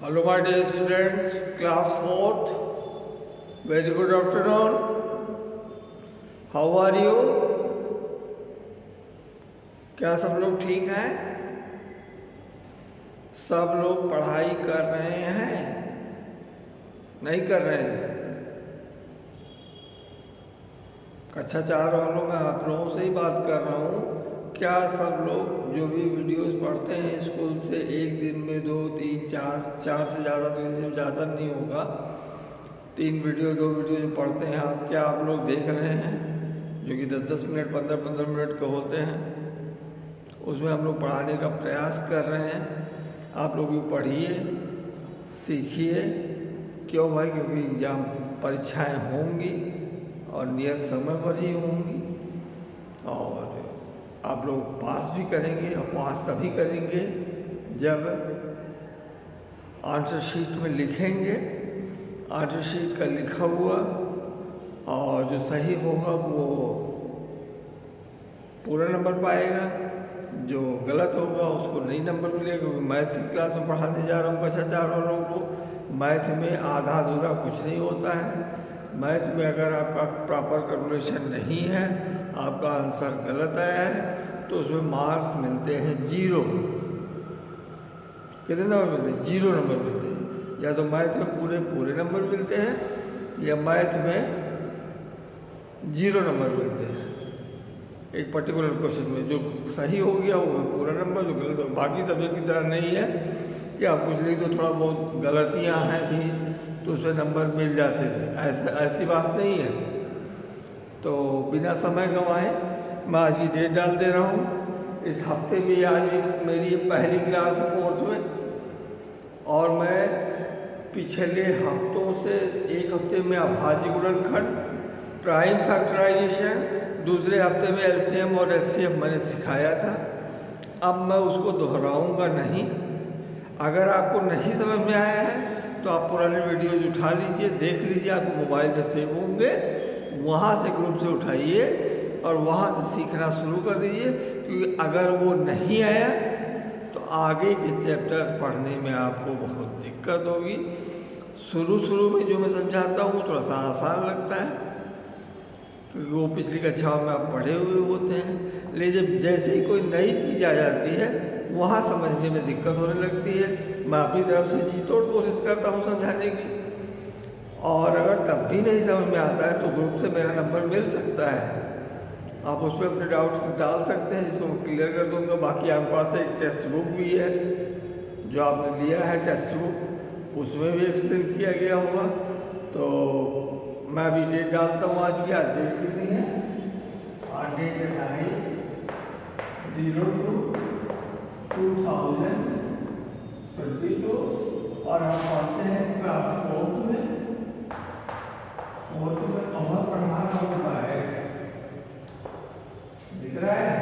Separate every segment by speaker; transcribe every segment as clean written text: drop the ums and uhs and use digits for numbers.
Speaker 1: Hello my dear students, class 4th, very good afternoon. How are you? क्या सब लोग ठीक हैं? सब लोग पढ़ाई कर रहे हैं? नहीं कर रहे हैं? कक्षा 4 वालों में आप लोगों से ही बात कर रहा हूँ। क्या सब लोग जो भी वीडियोस पढ़ते हैं स्कूल से एक दिन में 2, 3, 4 से ज़्यादा तो इससे ज़्यादा नहीं होगा, 3 वीडियो 2 वीडियो जो पढ़ते हैं आप, क्या आप लोग देख रहे हैं? जो कि 10-10 मिनट 15-15 मिनट के होते हैं, उसमें हम लोग पढ़ाने का प्रयास कर रहे हैं। आप लोग भी पढ़िए, सीखिए। क्यों भाई? क्योंकि एग्ज़ाम परीक्षाएँ होंगी और नियत समय पर ही होंगी, और आप लोग पास भी करेंगे। और पास तभी करेंगे जब आंसर शीट में लिखेंगे, आंसर शीट का लिखा हुआ और जो सही होगा वो पूरा नंबर पाएगा, जो गलत होगा उसको नहीं नंबर मिलेगा। क्योंकि मैथ्स की क्लास में पढ़ाने जा रहा हूँ कक्षा 4 वालों को। मैथ में आधा अधूरा कुछ नहीं होता है। मैथ में अगर आपका प्रॉपर कैलकुलेशन नहीं है, आपका आंसर गलत आया है, तो उसमें मार्क्स मिलते हैं 0। कितने नंबर मिलते हैं? 0 नंबर मिलते हैं। या तो मैथ में पूरे नंबर मिलते हैं, या मैथ में 0 नंबर मिलते हैं। एक पर्टिकुलर क्वेश्चन में जो सही हो गया वो पूरा नंबर, जो गलत हो, बाकी सब्जेक्ट की तरह नहीं है कि आप कुछ लिख दो, थोड़ा बहुत गलतियाँ हैं भी तो उसमें नंबर मिल जाते थे। ऐसी बात नहीं है। तो बिना समय गंवाए मैं आज की डेट डाल दे रहा हूँ। इस हफ्ते में आज मेरी पहली क्लास है 4th में, और मैं पिछले हफ्तों से एक हफ्ते में अभाज्य गुणनखंड, प्राइम फैक्टराइजेशन, दूसरे हफ्ते में एलसीएम और एचसीएफ मैंने सिखाया था। अब मैं उसको दोहराऊंगा नहीं। अगर आपको नहीं समझ में आया है तो आप पुराने वीडियोज उठा लीजिए, देख लीजिए, आपको मोबाइल में सेव होंगे, वहाँ से ग्रुप से उठाइए और वहाँ से सीखना शुरू कर दीजिए। क्योंकि अगर वो नहीं आया तो आगे के चैप्टर्स पढ़ने में आपको बहुत दिक्कत होगी। शुरू में जो मैं समझाता हूँ थोड़ा सा आसान लगता है, क्योंकि वो पिछली कक्षाओं में आप पढ़े हुए होते हैं। लेकिन जब जैसे ही कोई नई चीज़ आ जाती है वहाँ समझने में दिक्कत होने लगती है। मैं अपनी तरफ से जी तोड़ कोशिश करता हूँ समझाने की, और अगर तब भी नहीं समझ में आता है तो ग्रुप से मेरा नंबर मिल सकता है। आप उस पर अपने डाउट्स डाल सकते हैं, जिसको मैं क्लियर कर दूंगा। बाकी आपके पास एक टेक्स्ट बुक भी है जो आपने लिया है, टेक्स्ट बुक, उसमें भी एक्सप्लेन किया गया होगा। तो मैं अभी डेट डालता हूँ। आज की आज डेट कितनी है? आज डेट है 9/2/2022, और हम पढ़ते हैं क्लास 4th में। 4th में अमर पढ़ा रहा हूँ मैथ्स, दिख रहा है?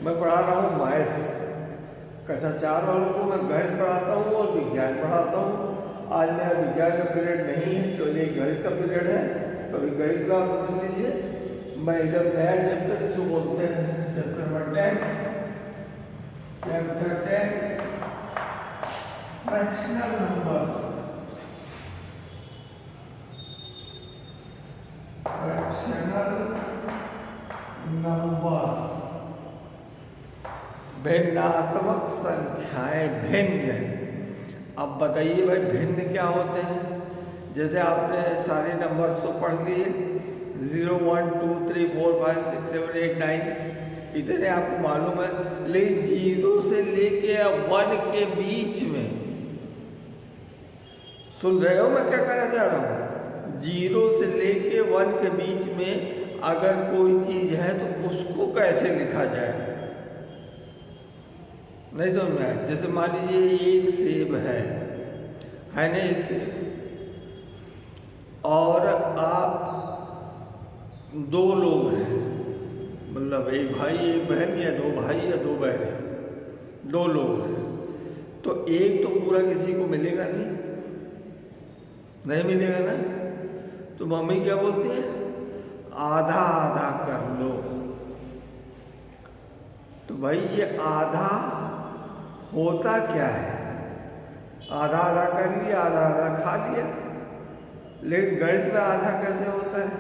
Speaker 1: मैं पढ़ा रहा हूँ मैथ्स। कक्षा 4 वालों को मैं गणित पढ़ाता हूँ और विज्ञान पढ़ाता हूँ। आज मेरा विज्ञान का पीरियड नहीं है, केवल एक गणित का पीरियड है। तो अभी गणित का आप समझ लीजिए। मैं एकदम नया चैप्टर जिसको बोलते हैं चैप्टर नंबर 10, फ्रैक्शनल नंबर्स, भिन्नात्मक संख्याएं, भिन्न। अब बताइए भाई भिन्न क्या होते हैं? जैसे आपने सारे नंबर्स तो पढ़ लिए, 0, 1, 2, 3, 4, 5, 6, 7, 8, 9, इतने आपको मालूम है। लेकिन 0 से लेके 1 के बीच में, सुन रहे हो मैं क्या कहना चाह रहा हूँ? 0 से लेके 1 के बीच में अगर कोई चीज है तो उसको कैसे लिखा जाए? नहीं समझ में आया? जैसे मान लीजिए एक सेब है ना, एक सेब, और आप 2 लोग हैं, मतलब एक भाई एक बहन, या 2 भाई या 2 बहन, 2 लोग हैं। तो एक तो पूरा किसी को मिलेगा नहीं मिलेगा ना। तो मम्मी क्या बोलती है? आधा आधा कर लो। तो भाई ये आधा होता क्या है? आधा आधा कर लिया, आधा आधा खा लिया। लेकिन गणित में आधा कैसे होता है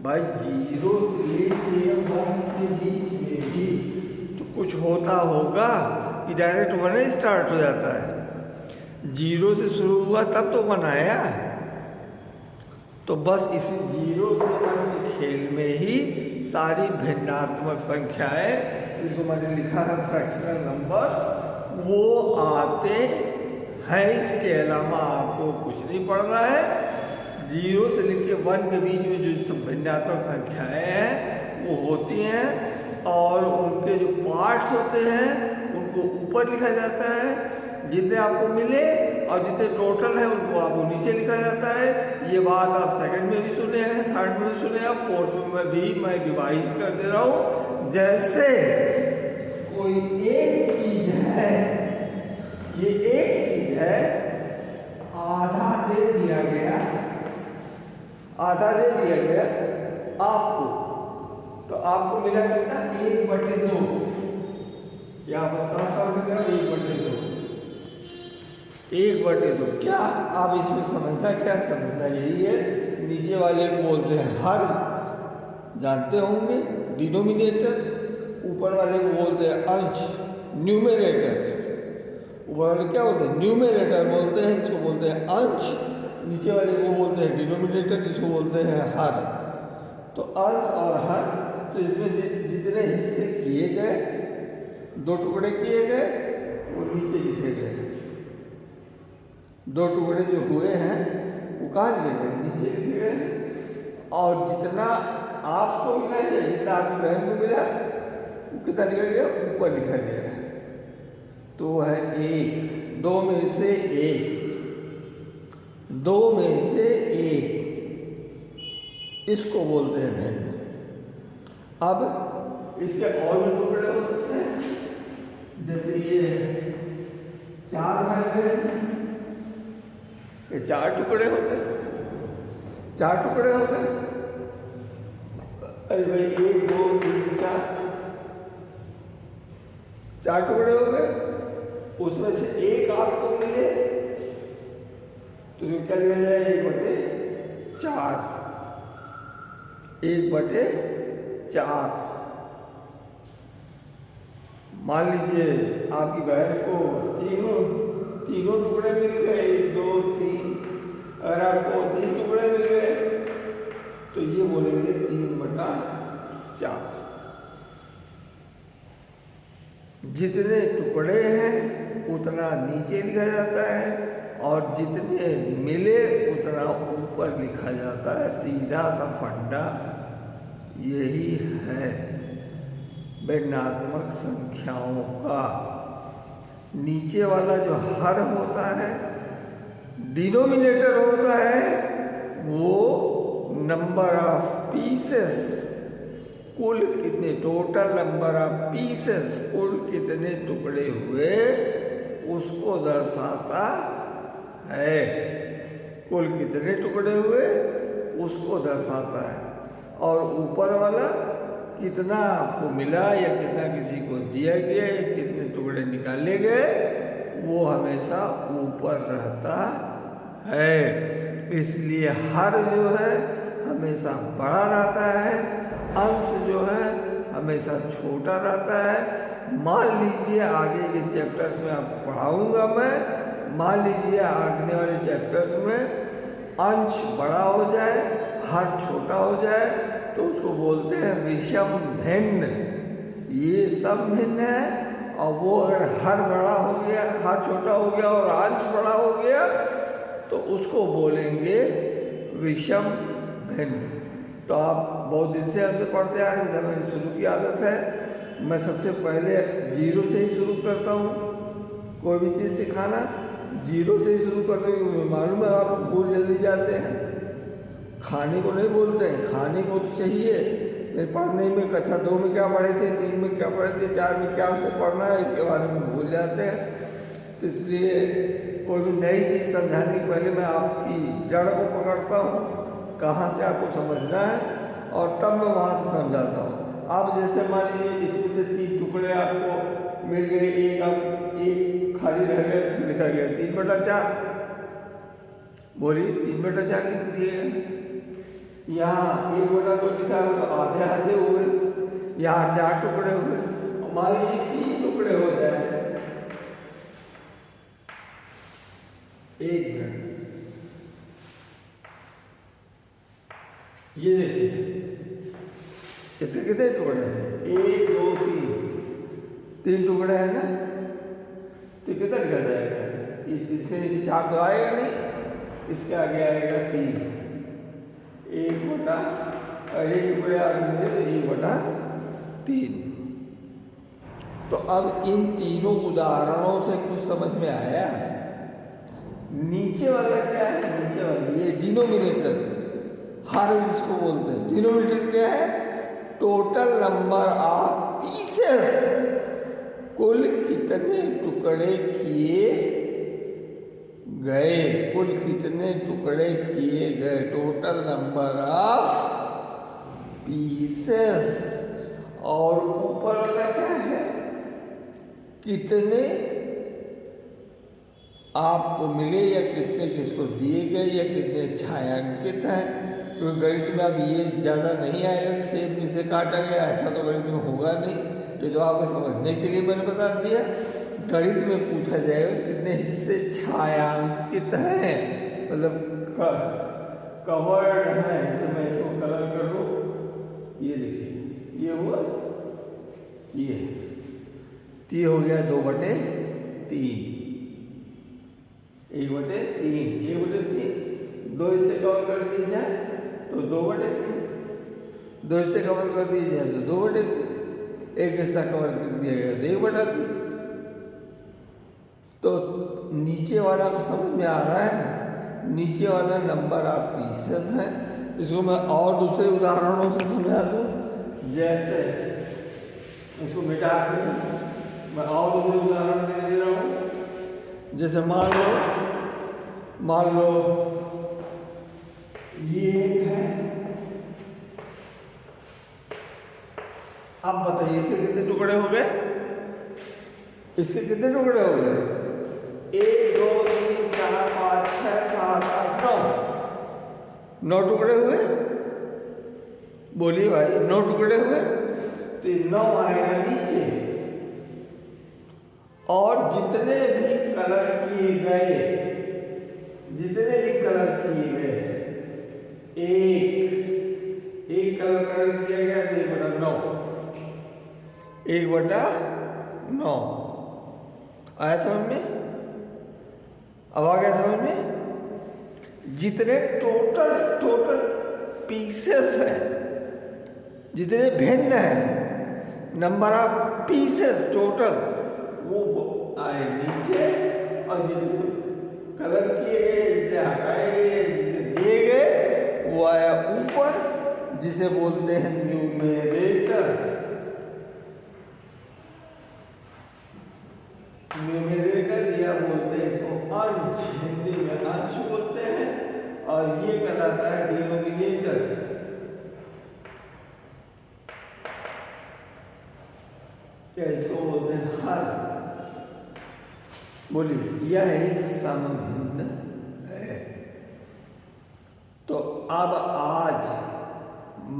Speaker 1: भाई? 0 से लेके 1 के बीच में भी तो कुछ होता होगा कि डायरेक्ट 1 ही स्टार्ट हो जाता है। 0 से शुरू हुआ तब तो 1 आया। तो बस इसी 0 से 1 के खेल में ही सारी भिन्नात्मक संख्याएं, जिसको मैंने लिखा है फ्रैक्शनल नंबर्स, वो आते हैं। इसके अलावा आपको कुछ नहीं पढ़ना है। 0 से लेकर 1 के बीच में जो सब भिन्नात्मक संख्याएं हैं वो होती हैं, और उनके जो पार्ट्स होते हैं उनको ऊपर लिखा जाता है। जितने आपको मिले और जितने टोटल है उनको आपको नीचे लिखा जाता है। ये बात आप सेकंड में भी सुने हैं, थर्ड में भी सुने हैं, फोर्थ में भी मैं रिवाइज कर दे रहा हूँ। जैसे कोई एक चीज है, ये एक चीज है, आधा दे दिया गया, आधा दे दिया गया आपको, तो आपको मिला कितना? 1/2। यहाँ पर 1/2, 1/2। क्या आप इसमें समझना, क्या समझना यही है, नीचे वाले को बोलते हैं हर, जानते होंगे, डिनोमिनेटर। ऊपर वाले को बोलते हैं अंश, न्यूमरेटर। ऊपर वाले क्या बोलते हैं? न्यूमरेटर बोलते हैं, इसको बोलते हैं अंश। नीचे वाले को बोलते हैं डिनोमिनेटर, जिसको बोलते हैं हर। तो अंश और हर, तो इसमें जितने हिस्से किए गए, 2 टुकड़े किए गए, वो नीचे लिखे गए। 2 टुकड़े जो हुए हैं वो कहाँ लिखे गए? नीचे लिखे गए हैं। और जितना आपको मिला है, जितना आपकी बहन को मिला, वो कितना लिखा गया? ऊपर लिखा गया है। तो है 1, 2 में से 1, 2 में से 1, इसको बोलते हैं भिन्न। अब इसके और भी टुकड़े हो सकते हैं, जैसे ये 4 भाई बहन, ये 4 टुकड़े हो गए, 4 टुकड़े हो गए। अरे भाई 1, 2, 3, 4 टुकड़े हो गए। उसमें से एक आपको मिले तो क्या लिया जाए? 1/4, 1/4। मान लीजिए आपकी बहन को तीनों टुकड़े मिल गए, 1, 2, 3। अगर आपको 3 टुकड़े मिल गए तो ये बोलेंगे 3/4। जितने टुकड़े हैं उतना नीचे लिखा जाता है, और जितने मिले उतना ऊपर लिखा जाता है। सीधा सा फंडा यही है भिन्नात्मक संख्याओं का। नीचे वाला जो हर होता है, डिनोमिनेटर होता है, वो नंबर ऑफ पीसेस, कुल कितने, टोटल नंबर ऑफ पीसेस, कुल कितने टुकड़े हुए उसको दर्शाता है। कुल कितने टुकड़े हुए उसको दर्शाता है। और ऊपर वाला कितना आपको मिला या कितना किसी को दिया गया या कितने टुकड़े निकाले गए, वो हमेशा ऊपर रहता है। इसलिए हर जो है हमेशा बड़ा रहता है, अंश जो है हमेशा छोटा रहता है। मान लीजिए आगे के चैप्टर्स में आपको पढ़ाऊंगा मैं, मान लीजिए आगने वाले चैप्टर्स में अंश बड़ा हो जाए, हर छोटा हो जाए, तो उसको बोलते हैं विषम भिन्न। ये सब भिन्न है, और वो अगर हर बड़ा हो गया, हर छोटा हो गया और अंश बड़ा हो गया तो उसको बोलेंगे विषम भिन्न। तो आप बहुत दिन से हमसे पढ़ते आ रहे हैं, मैंने शुरू की आदत है, मैं सबसे पहले 0 से ही शुरू करता हूँ। कोई भी चीज़ सिखाना 0 से ही शुरू करते हैं, क्योंकि मालूम है आप भूल जल्दी जाते हैं। खाने को नहीं बोलते हैं, खाने को तो चाहिए, नहीं पढ़ने में कक्षा 2 में क्या पढ़े थे, 3 में क्या पढ़े थे, 4 में क्या आपको पढ़ना है, इसके बारे में भूल जाते हैं। तो इसलिए कोई भी नई चीज़ समझाने के पहले मैं आपकी जड़ को पकड़ता हूँ, कहाँ से आपको समझना है, और तब मैं वहाँ से समझाता हूँ। आप जैसे मान लीजिए इसमें से 3 टुकड़े आपको मिल गए, एक खाली रह गया तो लिखा गया 3/4। बोलिए 3/4 लिख दिए। यहाँ 1/2 लिखा है तो आधे आधे हुए, यहाँ 4 टुकड़े हुए, हमारे ये 3 टुकड़े हो जाए। 1 मिनट, ये देखिए इसके कितने टुकड़े हैं? 1 2 3 टुकड़े हैं ना, तो कितना निकल जाएगा? इसके नीचे 4 तो आएगा नहीं, इसके आगे आएगा 3। 1/, और 1 टुकड़े आगे मिले तो 1/3। तो अब इन तीनों उदाहरणों से कुछ समझ में आया? नीचे वाला क्या है? नीचे वाला ये डिनोमिनेटर, हर जिसको बोलते हैं। डिनोमिनेटर क्या है? टोटल नंबर ऑफ पीसेस, कुल कितने टुकड़े किए गए, कुल कितने टुकड़े किए गए, टोटल नंबर ऑफ पीसेस। और ऊपर वाला क्या है? कितने आपको मिले या कितने किसको दिए गए या कितने छायांकित हैं। क्योंकि गणित में अब ये ज़्यादा नहीं आएगा कि सेब में से काटा गया, ऐसा तो गणित में होगा नहीं। ये तो आपको समझने के लिए मैंने बता दिया। गणित में पूछा जाएगा कितने हिस्से छायांकित हैं, मतलब कवर्ड है। जैसे मैं इसको कलर कर दूँ, ये देखिए ये हुआ, ये हो गया 2/3, 1/3, 1/3। 2 हिस्से कवर कर दिए जाए तो 2/3, 2 हिस्से कवर कर दिए जाए तो 2/3, एक हिस्सा कवर कर दिया गया तो 1/3। तो नीचे वाला को समझ में आ रहा है? नीचे वाला नंबर ऑफ पीसेस है। इसको मैं और दूसरे उदाहरणों से समझा दूँ। जैसे इसको मिटा के मैं और दूसरे उदाहरण दे रहा हूँ। जैसे मान लो ये है। अब बताइए इसके कितने टुकड़े हो गए? इसके कितने टुकड़े हो गए? 1 2 3 4 5 6 7 8 9 टुकड़े हुए। बोलिए भाई, 9 टुकड़े हुए तो 9 आएगा नीचे। और जितने भी कलर किए गए, एक कलर किया गया तो 1/9 आया समझ में? अब आ गया समझ में? जितने टोटल पीसेस हैं, जितने भिन्न हैं, नंबर ऑफ पीसेस टोटल, वो आए नीचे। और जितने कलर किए गए, जितने हटाए गए, जितने दिए गए, वो आया ऊपर, जिसे बोलते हैं न्यूमेरेटर। या बोलते हैं इसको अंश, हिंदी में अंश बोलते हैं। और ये कहलाता है डिनोमिनेटर। क्या इसको बोलते हैं हर। बोलिए, यह एक समभिन्न है। तो अब आज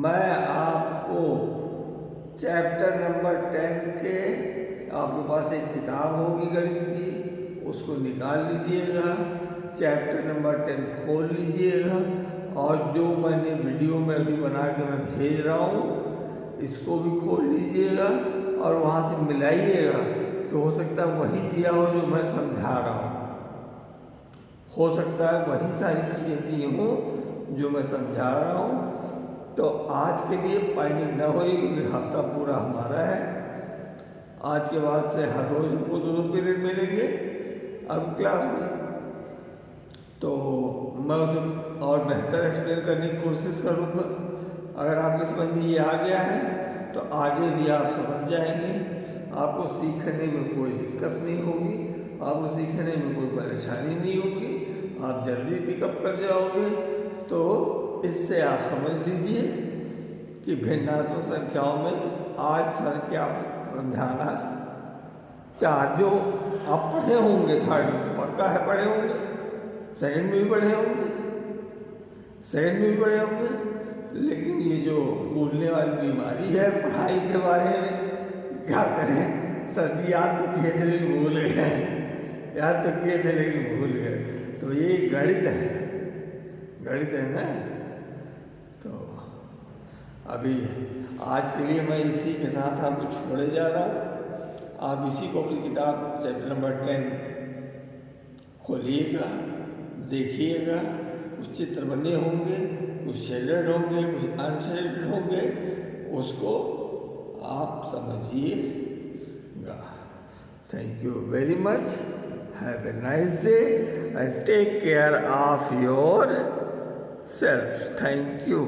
Speaker 1: मैं आपको चैप्टर नंबर 10 के, आपके पास एक किताब होगी गणित की, उसको निकाल लीजिएगा। चैप्टर नंबर 10 खोल लीजिएगा। और जो मैंने वीडियो में अभी बना के मैं भेज रहा हूँ, इसको भी खोल लीजिएगा और वहाँ से मिलाइएगा कि हो सकता है वही दिया हो जो मैं समझा रहा हूँ। हो सकता है वही सारी चीज़ें दी हों जो मैं समझा रहा हूँ। तो आज के लिए पैनिक न होइए, क्योंकि हफ्ता पूरा हमारा है। आज के बाद से हर रोज़ हमको 2 पीरियड मिलेंगे अब क्लास में। तो मैं उसे और बेहतर एक्सप्लेन करने की कोशिश करूँगा। अगर आपके समझ में ये आ गया है तो आगे भी आप समझ जाएंगे। आपको सीखने में कोई दिक्कत नहीं होगी, आपको सीखने में कोई परेशानी नहीं होगी, आप जल्दी पिकअप कर जाओगे। तो इससे आप समझ लीजिए कि भिन्नात्मक संख्याओं में आज सर क्या समझाना जो आप पढ़े होंगे, थर्ड पक्का है पढ़े होंगे, सेकंड में भी पढ़े होंगे, सेकंड में भी पढ़े होंगे। लेकिन ये जो भूलने वाली बीमारी है पढ़ाई के बारे में, क्या करें सर जी, याद तो किए थे लेकिन भूल गए, याद तो किए थे लेकिन भूल गए। तो ये गणित है, गणित है ना। तो अभी आज के लिए मैं इसी के साथ आपको छोड़े जा रहा हूँ। आप इसी को अपनी किताब चैप्टर नंबर 10 खोलिएगा, देखिएगा। कुछ चित्र बने होंगे, कुछ शेडेड होंगे, कुछ अनशेडेड होंगे, उसको आप समझिएगा। Thank you very much, have a nice day and take care of yourself. Thank you.